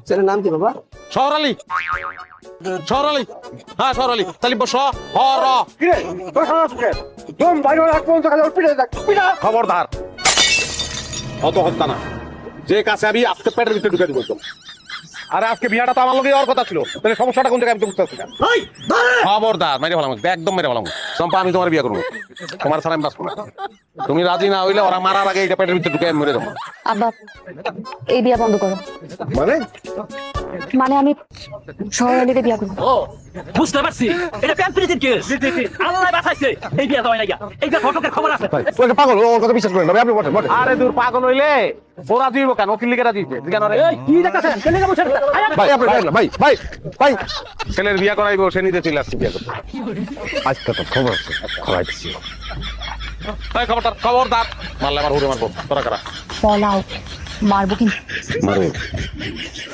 ছেলের নাম কি বাবা? শহর আলী। শহর আলী, হ্যাঁ শহর আলী। তাহলে বস হ র। খবরদার অত হত্যা না, যে কাছে আমি আজকে পেটের ভিতরে ঢুকে দিব। আরে আজকে বিয়াটা তো আমার লোকে যাওয়ার কথা ছিল, তাহলে সমস্যাটা কোন জায়গায় আমি তো বুঝতে পারছি না। খবরদার, মেরে ভালো একদম মেরে ভালো। চম্পা আমি তোমার বিয়ে করবো, তোমার ছাড়া আমি বাঁচবো না। তুমি রাজি না হইলে ওরা মারার আগে এটা পেটের ভিতরে ঢুকে আমি মরে যাবো। আব্বা এই বিয়া বন্ধ করো। মানে মানে আমি শহরালিতে বিয়া করবো। ও বুঝতে পারছি, এটা প্যান প্রীতির কেস। আল্লাহ বাঁচাইছে, এই বিয়া দেওয়াই না গিয়া। এই বিয়া ঘটকের খবর আছে। পাগল, ওর কথা বিশ্বাস করেন না, আপনি বসেন। আরে দূর, পাগল হইলে ও রাজি হইব কেন? ওকিল লিখে রাজি হইছে কেন? এই কি দেখতেছেন? কেন বসে ভাই আপনি না, ভাই ভাই ভাই ছেলের বিয়া করাইবো, সে নিতে চলে আসছে বিয়া করতে। আজকে তো খবর আছে, খবর দিচ্ছি। খবরদার খবরদার, মারলে আমার হুড়ে মারবো। তোরা কারা? ফল আউট, মারবো কিন্তু। মারো